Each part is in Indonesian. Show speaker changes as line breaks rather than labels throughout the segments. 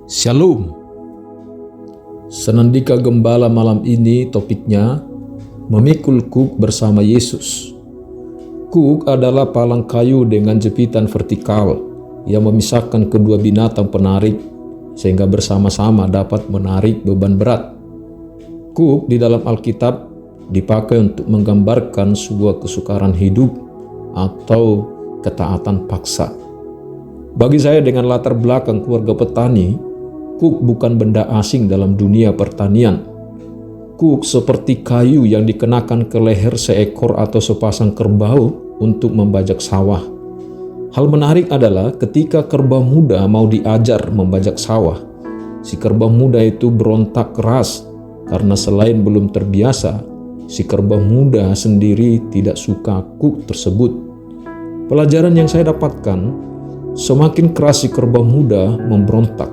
Shalom. Senandika Gembala malam ini topiknya memikul kuk bersama Yesus. Kuk adalah palang kayu dengan jepitan vertikal yang memisahkan kedua binatang penarik sehingga bersama-sama dapat menarik beban berat. Kuk di dalam Alkitab dipakai untuk menggambarkan sebuah kesukaran hidup atau ketaatan paksa. Bagi saya dengan latar belakang keluarga petani, kuk bukan benda asing dalam dunia pertanian. Kuk seperti kayu yang dikenakan ke leher seekor atau sepasang kerbau untuk membajak sawah. Hal menarik adalah ketika kerbau muda mau diajar membajak sawah, si kerbau muda itu berontak keras karena selain belum terbiasa, si kerbau muda sendiri tidak suka kuk tersebut. Pelajaran yang saya dapatkan, semakin keras si kerbau muda memberontak,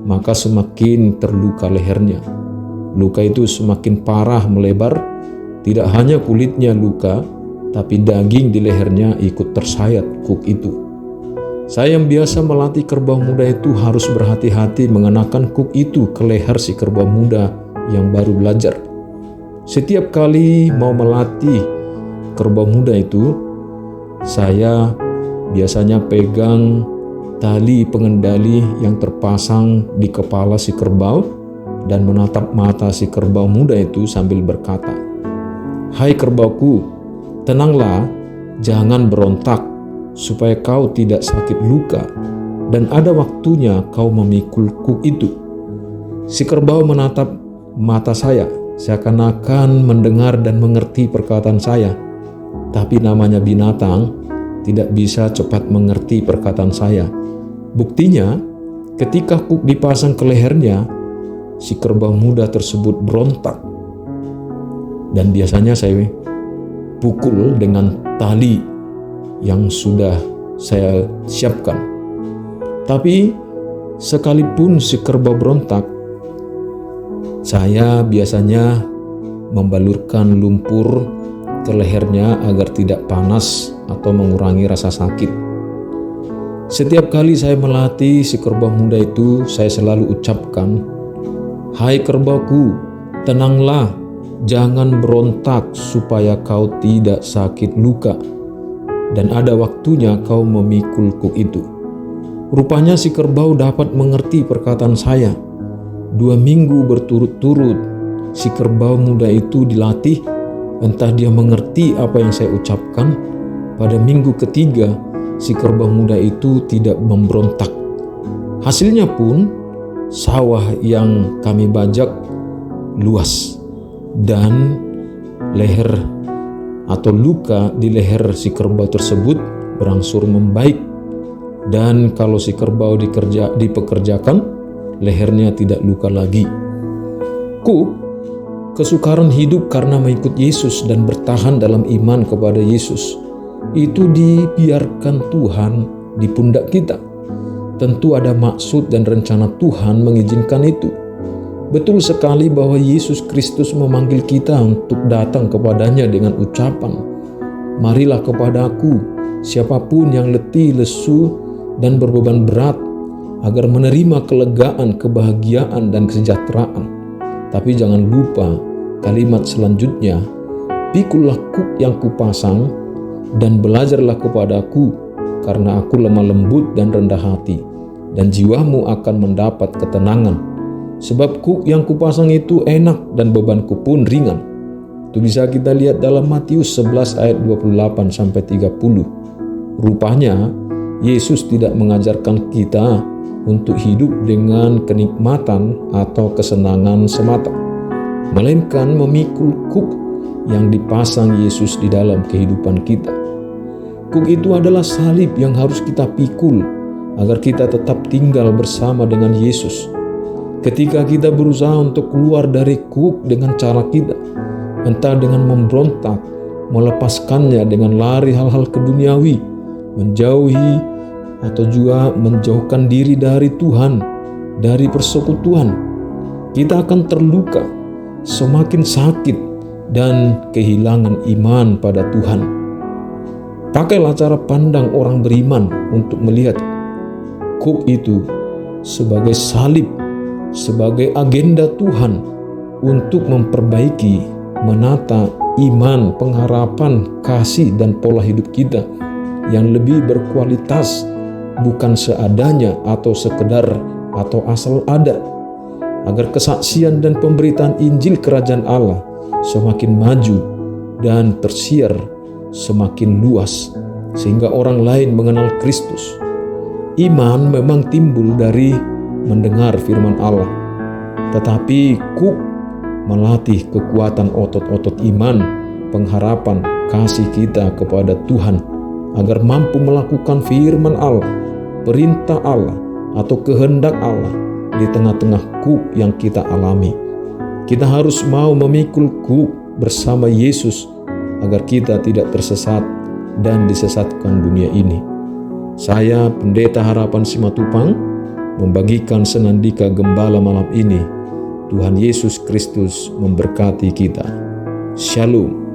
maka semakin terluka lehernya. Luka itu semakin parah melebar, tidak hanya kulitnya luka, tapi daging di lehernya ikut tersayat kuk itu. Saya yang biasa melatih kerbau muda itu harus berhati-hati mengenakan kuk itu ke leher si kerbau muda yang baru belajar. Setiap kali mau melatih kerbau muda itu, saya biasanya pegang tali pengendali yang terpasang di kepala si kerbau dan menatap mata si kerbau muda itu sambil berkata, "Hai kerbauku, tenanglah, jangan berontak supaya kau tidak sakit luka dan ada waktunya kau memikul kuk itu." Si kerbau menatap mata saya seakan-akan mendengar dan mengerti perkataan saya, tapi namanya binatang tidak bisa cepat mengerti perkataan saya. Buktinya, ketika kuk dipasang ke lehernya, si kerbau muda tersebut berontak. Dan biasanya saya pukul dengan tali yang sudah saya siapkan. Tapi sekalipun si kerbau berontak, saya biasanya membalurkan lumpur ke lehernya agar tidak panas atau mengurangi rasa sakit. Setiap kali saya melatih si kerbau muda itu, saya selalu ucapkan, "Hai kerbauku, tenanglah, jangan berontak supaya kau tidak sakit luka, dan ada waktunya kau memikul kuk itu." Rupanya si kerbau dapat mengerti perkataan saya. 2 minggu berturut-turut, si kerbau muda itu dilatih, entah dia mengerti apa yang saya ucapkan. Pada minggu ketiga, si kerbau muda itu tidak memberontak. Hasilnya pun, sawah yang kami bajak luas dan leher atau luka di leher si kerbau tersebut berangsur membaik. Dan kalau si kerbau dipekerjakan, lehernya tidak luka lagi. Kuk, kesukaran hidup karena mengikut Yesus dan bertahan dalam iman kepada Yesus, itu dibiarkan Tuhan di pundak kita. Tentu ada maksud dan rencana Tuhan mengizinkan itu. Betul sekali bahwa Yesus Kristus memanggil kita untuk datang kepadanya dengan ucapan, "Marilah kepadaku, siapapun yang letih, lesu, dan berbeban berat, agar menerima kelegaan, kebahagiaan, dan kesejahteraan." Tapi jangan lupa kalimat selanjutnya, "Pikullah kuk yang kupasang, dan belajarlah kepadaku, karena aku lemah lembut dan rendah hati, dan jiwamu akan mendapat ketenangan. Sebab kuk yang kupasang itu enak dan bebanku pun ringan." Itu bisa kita lihat dalam Matius 11 ayat 28-30. Rupanya Yesus tidak mengajarkan kita untuk hidup dengan kenikmatan atau kesenangan semata, melainkan memikul kuk yang dipasang Yesus di dalam kehidupan kita. Kuk itu adalah salib yang harus kita pikul agar kita tetap tinggal bersama dengan Yesus. Ketika kita berusaha untuk keluar dari kuk dengan cara kita, entah dengan memberontak, melepaskannya dengan lari hal-hal keduniawi, menjauhi atau juga menjauhkan diri dari Tuhan, dari persekutuan, kita akan terluka, semakin sakit, dan kehilangan iman pada Tuhan. Pakailah cara pandang orang beriman untuk melihat kuk itu sebagai salib, sebagai agenda Tuhan untuk memperbaiki, menata iman, pengharapan, kasih, dan pola hidup kita yang lebih berkualitas, bukan seadanya atau sekedar atau asal ada, agar kesaksian dan pemberitaan Injil Kerajaan Allah semakin maju dan tersiar semakin luas, sehingga orang lain mengenal Kristus. Iman memang timbul dari mendengar firman Allah, tetapi Cook melatih kekuatan otot-otot iman, pengharapan, kasih kita kepada Tuhan agar mampu melakukan firman Allah, perintah Allah, atau kehendak Allah di tengah-tengah Cook yang kita alami. Kita harus mau memikul Cook bersama Yesus agar kita tidak tersesat dan disesatkan dunia ini. Saya, Pendeta Harapan Simatupang, membagikan senandika gembala malam ini. Tuhan Yesus Kristus memberkati kita. Shalom.